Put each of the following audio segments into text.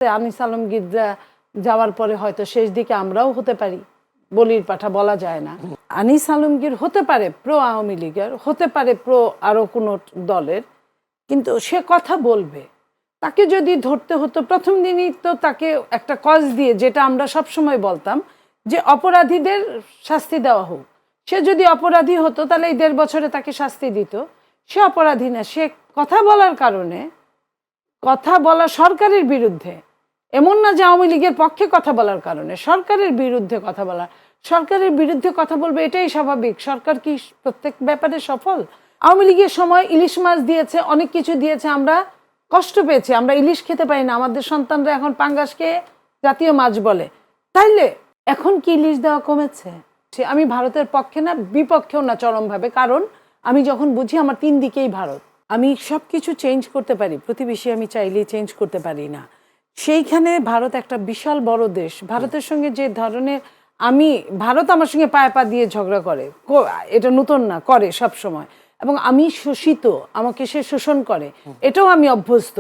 আনিস আলমগীররা যাওয়ার পরে হয়তো শেষ দিকে আমরাও হতে পারি, বলির পাঠা বলা যায় না। আনিস আলমগীর হতে পারে প্রো আওয়ামী লীগের, হতে পারে প্রো আরো কোনো দলের, কিন্তু সে কথা বলবে। তাকে যদি ধরতে হতো প্রথম দিনই তো তাকে একটা কজ দিয়ে, যেটা আমরা সব সময় বলতাম যে অপরাধীদের শাস্তি দেওয়া হোক। সে যদি অপরাধী হতো তাহলে এই 1.5 বছরে তাকে শাস্তি দিত। সে অপরাধী না, সে কথা বলার কারণে, কথা বলা সরকারের বিরুদ্ধে, এমন না যে আওয়ামী লীগের পক্ষে কথা বলার কারণে, সরকারের বিরুদ্ধে কথা বলা। সরকারের বিরুদ্ধে কথা বলবে, এটাই স্বাভাবিক। সরকার কি প্রত্যেক ব্যাপারে সফল? আওয়ামী লীগের সময় ইলিশ মাছ দিয়েছে, অনেক কিছু দিয়েছে, আমরা কষ্ট পেয়েছি, আমরা ইলিশ খেতে পারি না, আমাদের সন্তানরা এখন পাঙ্গাসকে জাতীয় মাছ বলে। তাইলে এখন কি ইলিশ দেওয়া কমেছে? আমি ভারতের পক্ষে না, বিপক্ষেও না চরমভাবে। কারণ আমি যখন বুঝি আমার 3 দিকেই ভারত, আমি সব কিছু চেঞ্জ করতে পারি, প্রতিবেশী আমি চাইলেই চেঞ্জ করতে পারি না। সেইখানে ভারত একটা বিশাল বড় দেশ। ভারতের সঙ্গে যে ধরনের, ভারত আমার সঙ্গে পায়ে পা দিয়ে ঝগড়া করে, এটা নতুন না, করে সব সময়। এবং আমি শোষিত, আমাকে সে শোষণ করে, এটাও আমি অভ্যস্ত।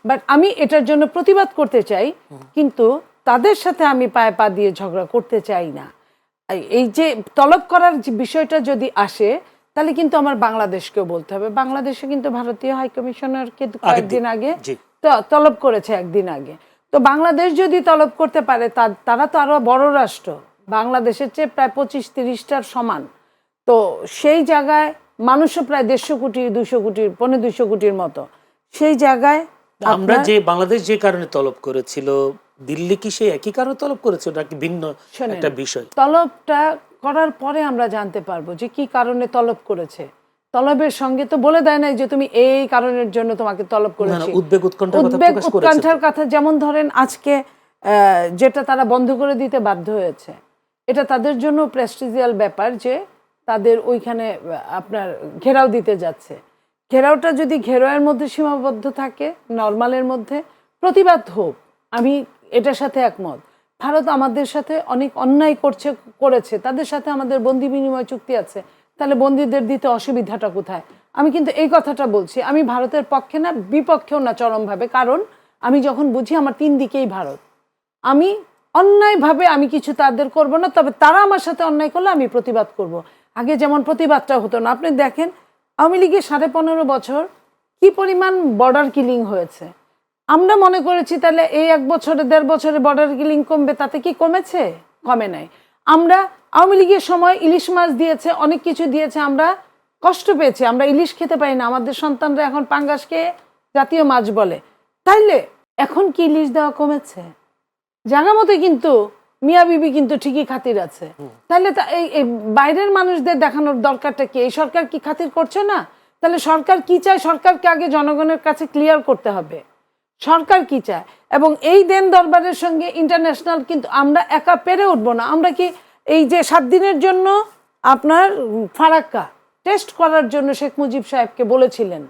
বাট আমি এটার জন্য প্রতিবাদ করতে চাই, কিন্তু তাদের সাথে আমি পায়ে পা দিয়ে ঝগড়া করতে চাই না। এই যে তলব করার যে বিষয়টা যদি আসে, তাহলে কিন্তু আমার বাংলাদেশকেও বলতে হবে। বাংলাদেশে কিন্তু ভারতীয় হাইকমিশনারকে কয়েকদিন আগে তলব করেছে, একদিন আগে। তো বাংলাদেশ যদি তলব করতে পারে, তারা তো আরো বড় রাষ্ট্র, বাংলাদেশের চেয়ে প্রায় 25-30টার সমান। তো সেই জায়গায় মানুষও প্রায় 150 কোটি, 200 কোটির, 250 কোটির মতো। সেই জায়গায় আমরা যে বাংলাদেশ যে কারণে তলব করেছিল, দিল্লি কি সেই একই কারণে তলব করেছিল নাকি ভিন্ন একটা বিষয়? তলবটা করার পরে আমরা জানতে পারবো যে কি কারণে তলব করেছে। তলবের সঙ্গে তো বলে দেয় নাই যে তুমি এই কারণের জন্য তোমাকে তলব করেছি। উদ্বেগ উৎকণ্ঠার কথা, যেমন ধরেন আজকে যেটা তারা বন্ধ করে দিতে বাধ্য হয়েছে, এটা তাদের জন্য প্রেস্টিজিয়াল ব্যাপার যে তাদের ওইখানে আপনার ঘেরাও দিতে যাচ্ছে। ঘেরাওটা যদি ঘেরাওয়ের মধ্যে সীমাবদ্ধ থাকে, নর্মালের মধ্যে, প্রতিবাদ হোক, আমি এটার সাথে একমত। ভারত আমাদের সাথে অনেক অন্যায় করেছে, তাদের সাথে আমাদের বন্দি বিনিময় চুক্তি আছে, তাহলে বন্দীদের দিতে অসুবিধাটা কোথায়? আমি কিন্তু এই কথাটা বলছি, আমি ভারতের পক্ষে না, বিপক্ষেও না চরমভাবে। কারণ আমি যখন বুঝি আমার 3 দিকেই ভারত, আমি অন্যায়ভাবে আমি কিছু তাদের করব না, তবে তারা আমার সাথে অন্যায় করলে আমি প্রতিবাদ করব। আগে যেমন প্রতিবাদটা হতো না। আপনি দেখেন আওয়ামী লীগের 15.5 বছর কি পরিমাণ বর্ডার কিলিং হয়েছে। আমরা মনে করেছি তাহলে এই 1 বছরে 1.5 বছরে বর্ডার কিলিং কমবে, তাতে কি কমেছে? কমে নাই। আমরা আওয়ামী লীগের সময় ইলিশ মাছ দিয়েছে, অনেক কিছু দিয়েছে, আমরা কষ্ট পেয়েছি, আমরা ইলিশ খেতে পারি না, আমাদের সন্তানরা এখন পাঙ্গাসকে জাতীয় মাছ বলে। তাইলে এখন কি ইলিশ দেওয়া কমেছে? জায়গা মতো কিন্তু মিয়া বিবি কিন্তু ঠিকই খাতির আছে। তাহলে এই বাইরের মানুষদের দেখানোর দরকারটা কি? এই সরকার কি খাতির করছে না? তাহলে সরকার কি চায়, সরকারকে আগে জনগণের কাছে ক্লিয়ার করতে হবে সরকার কি চায়। এবং এই দেন দরবারের সঙ্গে ইন্টারন্যাশনাল কিন্তু আমরা একা পেরে উঠবো না। আমরা কি এই যে 7 দিনের জন্য আপনার ফারাক্কা টেস্ট করার জন্য শেখ মুজিব সাহেবকে বলেছিলেন,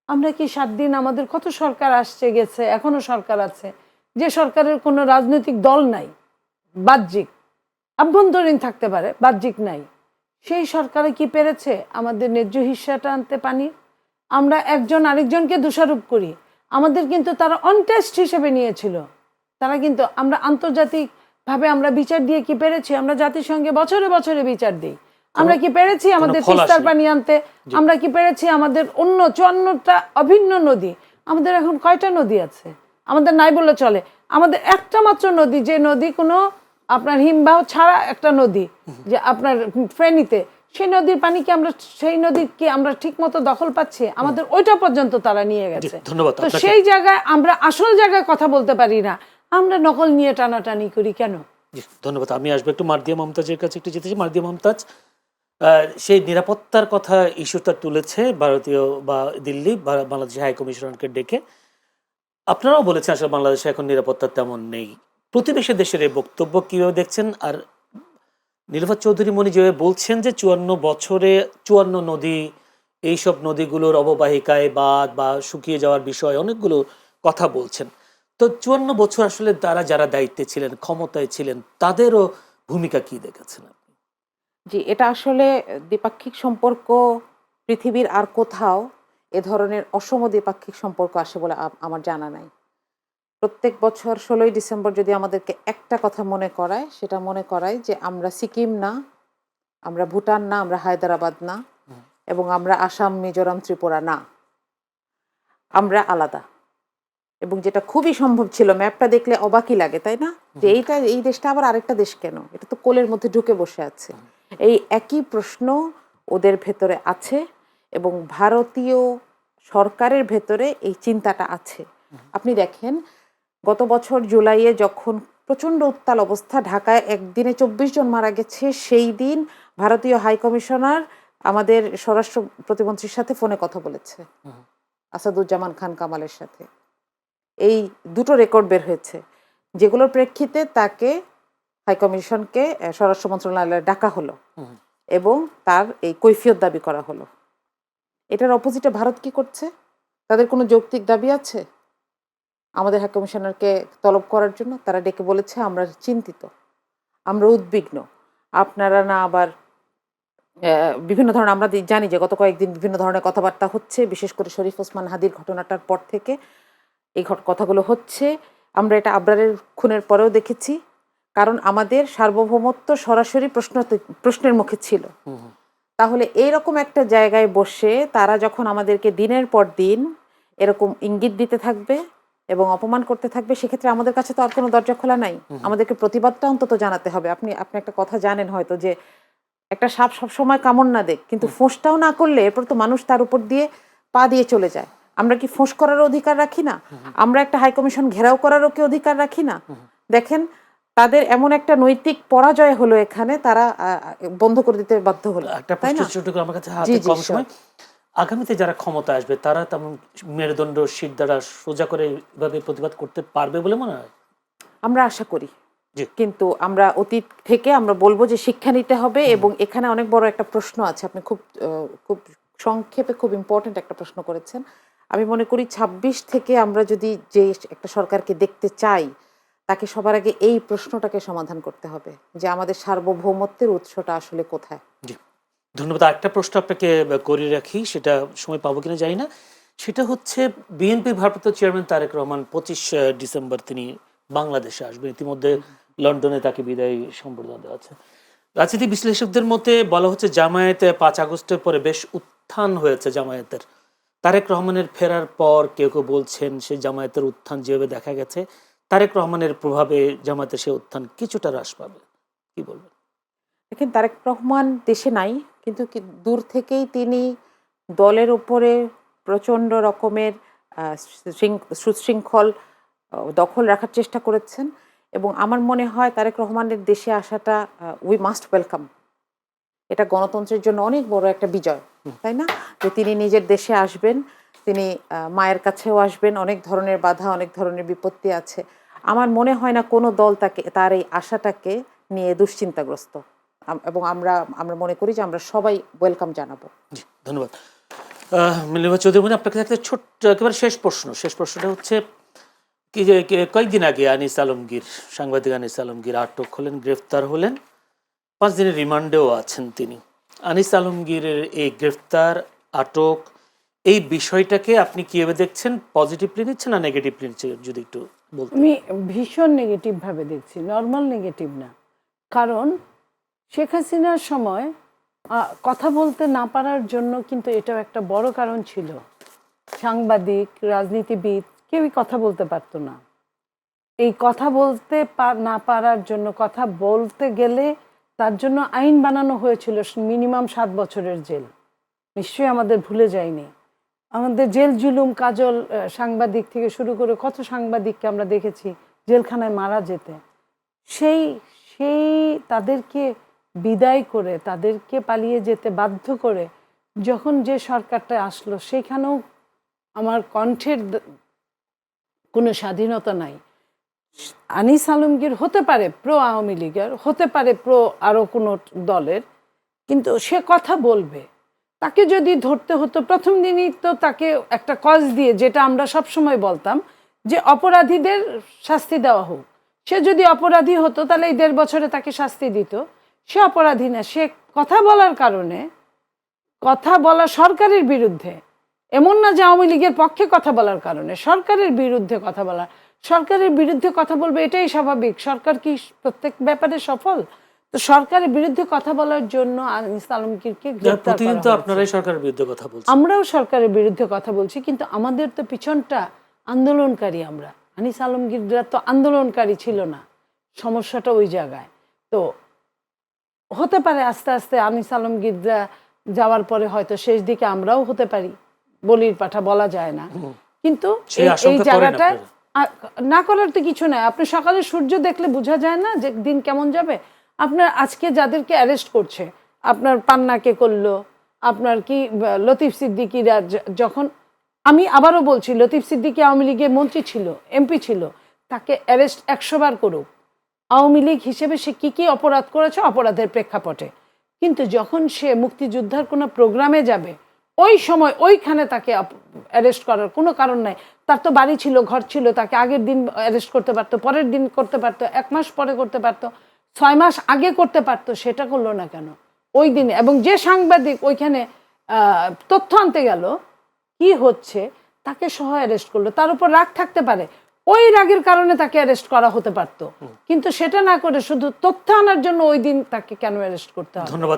আমরা কি 7 দিন, আমাদের কত সরকার আসছে গেছে, এখনো সরকার আছে, যে সরকারের কোনো রাজনৈতিক দল নাই, বাহ্যিক আভ্যন্তরীণ থাকতে পারে, বাহ্যিক নাই, সেই সরকারে কি পেরেছে আমাদের ন্যায্য হিস্সাটা আনতে? পানি আমরা একজন আরেকজনকে দোষারোপ করি, আমাদের কিন্তু তারা অনটেস্ট হিসেবে নিয়েছিল। তারা কিন্তু, আমরা আন্তর্জাতিক ভাবে আমরা বিচার দিয়ে কি পেরেছি? আমরা জাতিসংঘে বছরে বছরে বিচার দিই, আমরা কি পেরেছি আমাদের তিস্তার পানি আনতে? আমরা কি পেরেছি আমাদের অন্য 54টা অভিন্ন নদী? আমাদের এখন কয়টা নদী আছে? আমাদের নাই বললে চলে। আমাদের একটা মাত্র নদী, যে নদী কোনো আপনার হিমবাহ ছাড়া একটা নদী, যে আপনার ফেনীতে, সেই নদীর পানি কি আমরা, সেই নদী কি আমরা ঠিক মতো দখল পাচ্ছি? আমাদের ওইটা পর্যন্ত তারা নিয়ে গেছে। তো সেই জায়গায় আমরা আসল জায়গায় কথা বলতে পারি না, আমরা নকল নিয়ে টানাটানি করি কেন? ধন্যবাদ। আমি আসবো একটু মার্দিয়া মমতাজের কাছে, একটু যেতে চাই। মার্দিয়া মমতাজ, সেই নিরাপত্তার কথা ইস্যুটা তুলেছে ভারতীয় বা দিল্লি বাংলাদেশ হাই কমিশনারকে ডেকে। আপনারাও বলেছেন আসলে বাংলাদেশে এখন নিরাপত্তা তেমন নেই। প্রতিবেশী দেশের এই বক্তব্য কিভাবে দেখছেন? আর নীলুফার চৌধুরী মনি যেভাবে বলছেন যে 54 বছরে 54 নদী, এইসব নদীগুলোর অববাহিকায় বাঁধ বা শুকিয়ে যাওয়ার বিষয় অনেকগুলো কথা বলছেন। তো 54 বছর আসলে তারা যারা দায়িত্বে ছিলেন, ক্ষমতায় ছিলেন, তাদেরও ভূমিকা কি দেখেছেন আপনি? জি, এটা আসলে দ্বিপাক্ষিক সম্পর্ক পৃথিবীর আর কোথাও এ ধরনের অসম দ্বিপাক্ষিক সম্পর্ক আসে বলে আমার জানা নাই। প্রত্যেক বছর 16ই ডিসেম্বর যদি আমাদেরকে একটা কথা মনে করায়, সেটা মনে করায় যে আমরা সিকিম না, আমরা ভুটান না, আমরা হায়দ্রাবাদ না, এবং আমরা আসাম, মিজোরাম, ত্রিপুরা না, আমরা আলাদা। এবং যেটা খুবই সম্ভব ছিল, ম্যাপটা দেখলে অবাকই লাগে, তাই না? যে এই দেশটা আবার আরেকটা দেশ কেন? এটা তো কোলের মধ্যে ঢুকে বসে আছে। এই একই প্রশ্ন ওদের ভেতরে আছে, এবং ভারতীয় সরকারের ভেতরে এই চিন্তাটা আছে। আপনি দেখেন, গত বছর জুলাইয়ে যখন প্রচণ্ড উত্তাল অবস্থা, ঢাকায় একদিনে 24 জন মারা গেছে, সেই দিন ভারতীয় হাই কমিশনার আমাদের স্বরাষ্ট্র প্রতিমন্ত্রীর সাথে ফোনে কথা বলেছে, আসাদুজ্জামান খান কামালের সাথে। এই দুটো রেকর্ড বের হয়েছে, যেগুলোর প্রেক্ষিতে তাকে হাইকমিশনকে স্বরাষ্ট্র মন্ত্রণালয়ে ডাকা হলো এবং তার এই কৈফিয়ত দাবি করা হলো। এটার অপোজিটে ভারত কি করছে? তাদের কোনো যৌক্তিক দাবি আছে আমাদের হাইকমিশনারকে তলব করার জন্য? তারা ডেকে বলেছে, আমরা চিন্তিত, আমরা উদ্বিগ্ন, আপনারা না আবার বিভিন্ন ধরনের, আমরা জানি যে গত কয়েকদিন বিভিন্ন ধরনের কথাবার্তা হচ্ছে, বিশেষ করে শরীফ ওসমান হাদির ঘটনাটার পর থেকে এই কথাগুলো হচ্ছে। আমরা এটা আবরারের খুনের পরেও দেখেছি, কারণ আমাদের সার্বভৌমত্ব সরাসরি প্রশ্নের মুখে ছিল। তাহলে এইরকম একটা জায়গায় বসে তারা যখন আমাদেরকে দিনের পর দিন এরকম ইঙ্গিত দিতে থাকবে এবং অপমান করতে থাকবে, সেক্ষেত্রে আমাদের কাছে তো আর কোনো দরজা খোলা নাই। আমাদেরকে প্রতিবাদটা অন্তত জানাতে হবে। আপনি একটা কথা জানেন হয়তো, যে একটা সাপ সবসময় কামড় না দেখ, কিন্তু ফোঁসটাও না করলে এরপর তো মানুষ তার উপর দিয়ে পা দিয়ে চলে যায়। আমরা কি ফোঁস করারও অধিকার রাখি না? আমরা একটা হাইকমিশন ঘেরাও করারও কি অধিকার রাখি না? দেখেন, তাদের এমন একটা নৈতিক পরাজয় হলো এখানে, তারা বন্ধ করে দিতে বাধ্য হলো। একটা প্রশ্ন ছোট করে আমার কাছে হাতে কম সময়, আগামীতে যারা ক্ষমতা আসবে তারা তেমন মেরুদণ্ড শির দ্বারা সোজা করে এভাবে প্রতিবাদ করতে পারবে বলে মনে হয়? আমরা আশা করি, কিন্তু আমরা অতীত থেকে আমরা বলবো যে শিক্ষা নিতে হবে। এবং এখানে অনেক বড় একটা প্রশ্ন আছে, আপনি খুব সংক্ষেপে খুব ইম্পর্টেন্ট একটা প্রশ্ন করেছেন। আমি মনে করি 26 থেকে আমরা যদি যে একটা সরকারকে দেখতে চাই, তাকে সবার আগে এই প্রশ্নটাকে সমাধান করতে হবে যে আমাদের সার্বভৌমত্বের উৎসটা আসলে কোথায়। জি, ধন্যবাদ। একটা প্রশ্ন আপনাকে করে রাখি, সেটা সময় পাবো কিনা জানি না। সেটা হচ্ছে, বিএনপি ভারপ্রাপ্ত চেয়ারম্যান তারেক রহমান 25 ডিসেম্বর তিনি বাংলাদেশে আসবেন। ইতিমধ্যে লন্ডনে তাকে বিদায়ী সম্বর্ধনা দেওয়া আছে। রাজনীতি বিশ্লেষকদের মতে বলা হচ্ছে, জামায়াতে 5 আগস্টের পরে বেশ উত্থান হয়েছে জামায়াতের। তারেক রহমানের ফেরার পর কেউ কেউ বলছেন সে জামায়াতের উত্থান যেভাবে দেখা গেছে, তারেক রহমানের প্রভাবে জামায়াতের সে উত্থান কিছুটা হ্রাস পাবে। কি বলবেন? দেখেন, তারেক রহমান দেশে নাই, কিন্তু দূর থেকেই তিনি দলের উপরে প্রচণ্ড রকমের সুশৃঙ্খল দখল রাখার চেষ্টা করেছেন। এবং আমার মনে হয় তারেক রহমানের দেশে আসাটা উই মাস্ট ওয়েলকাম। এটা গণতন্ত্রের জন্য অনেক বড় একটা বিজয়, তাই না? যে তিনি নিজের দেশে আসবেন, তিনি মায়ের কাছেও আসবেন। অনেক ধরনের বাধা, অনেক ধরনের বিপত্তি আছে। আমার মনে হয় না কোনো দল তার এই আশাটাকে নিয়ে দুশ্চিন্তাগ্রস্ত, এবং আমরা মনে করি যে আমরা সবাই ওয়েলকাম জানাবো। জি, ধন্যবাদ। মিলিমা চৌধুরী, আপনার কাছে একটা ছোট্ট একেবারে শেষ প্রশ্নটা হচ্ছে কি, যে কয়েকদিন আগে আনিস আলমগীর, সাংবাদিক আনিস আলমগীর আটক হলেন, গ্রেফতার হলেন, 5 দিনের রিমান্ডেও আছেন তিনি। আনিস আলমগীরের এই গ্রেফতার, আটক, এই বিষয়টাকে আপনি কিভাবে দেখছেন? পজিটিভলি নিচ্ছেন না নেগেটিভলি নিচ্ছেন, যদি একটু বলতেন। আমি ভীষণ নেগেটিভ ভাবে দেখছি, নর্মাল নেগেটিভ না। কারণ শেখ হাসিনার সময় কথা বলতে না পারার জন্য কিন্তু এটাও একটা বড় কারণ ছিল। সাংবাদিক, রাজনীতিবিদ কেউই কথা বলতে পারতো না। এই কথা বলতে না পারার জন্য, কথা বলতে গেলে তার জন্য আইন বানানো হয়েছিল, মিনিমাম 7 বছরের জেল। নিশ্চয়ই আমাদের ভুলে যায়নি। আমাদের জেল জুলুম, কাজল সাংবাদিক থেকে শুরু করে কত সাংবাদিককে আমরা দেখেছি জেলখানায় মারা যেতে। সেই তাদেরকে বিদায় করে, তাদেরকে পালিয়ে যেতে বাধ্য করে যখন যে সরকারটা আসলো, সেখানেও আমার কণ্ঠের কোনো স্বাধীনতা নাই। আনিস আলমগীর হতে পারে প্রো আওয়ামী লীগের, হতে পারে প্রো আরও কোনো দলের, কিন্তু সে কথা বলবে। তাকে যদি ধরতে হতো প্রথম দিনই তো তাকে একটা কজ দিয়ে, যেটা আমরা সবসময় বলতাম যে অপরাধীদের শাস্তি দেওয়া হোক। সে যদি অপরাধী হতো তাহলে এই 1.5 বছরে তাকে শাস্তি দিত। সে অপরাধী না, সে কথা বলার কারণে, কথা বলা সরকারের বিরুদ্ধে, এমন না যে আওয়ামী লীগের পক্ষে কথা বলার কারণে, সরকারের বিরুদ্ধে কথা বলা, সরকারের বিরুদ্ধে কথা বলবে, এটাই স্বাভাবিক। সরকার কি প্রত্যেক ব্যাপারে সফল? তো সরকারের বিরুদ্ধে কথা বলার জন্য আনিস আলমগীরকে গ্রেফতার প্রতিদিন করা তো হয়েছে। আপনারাই সরকারের বিরুদ্ধে কথা বলছেন। আমরাও সরকারের বিরুদ্ধে কথা বলছি, কিন্তু আমাদের তো পিছনটা আন্দোলনকারী। আমরা আনিস আলমগীররা তো আন্দোলনকারী ছিল না, সমস্যাটা ওই জায়গায়। তো হতে পারে আস্তে আস্তে আনিস আলমগীররা যাওয়ার পরে হয়তো শেষ দিকে আমরাও হতে পারি, বলির পাঠা বলা যায় না। কিন্তু সেই এই আশঙ্কা করেন জায়গাটায় আপনারা? না করার তো কিছু নাই। আপনি সকালে সূর্য দেখলে বোঝা যায় না যে দিন কেমন যাবে? আপনার আজকে যাদেরকে অ্যারেস্ট করছে, আপনার পান্নাকে করলো, আপনার কি লতিফ সিদ্দিকীরা যখন, আমি আবারও বলছি, লতিফ সিদ্দিকী আওয়ামী লীগের মন্ত্রী ছিল, এমপি ছিল, তাকে অ্যারেস্ট 100 বার করুক। আওয়ামী লীগ হিসেবে সে কি কি অপরাধ করেছে অপরাধের প্রেক্ষাপটে, কিন্তু যখন সে মুক্তিযোদ্ধার কোনো প্রোগ্রামে যাবে, ওই সময় ওইখানে তাকে অ্যারেস্ট করার কোনো কারণ নাই। তার তো বাড়ি ছিল, ঘর ছিল, তাকে আগের দিন অ্যারেস্ট করতে পারতো, পরের দিন করতে পারতো, 1 মাস পরে করতে পারতো, 6 মাস আগে করতে পারতো। সেটা করলো না কেন ওই দিনে? এবং যে সাংবাদিক ওইখানে তথ্য আনতে গেল কি হচ্ছে, তাকে সহ অ্যারেস্ট করলো। তার উপর রাগ থাকতে পারে, ওই রাগের কারণে তাকে অ্যারেস্ট করা হতে পারতো, কিন্তু সেটা না করে শুধু তথ্য আনার জন্য ওই দিন তাকে কেন অ্যারেস্ট করতে হবে? ধন্যবাদ।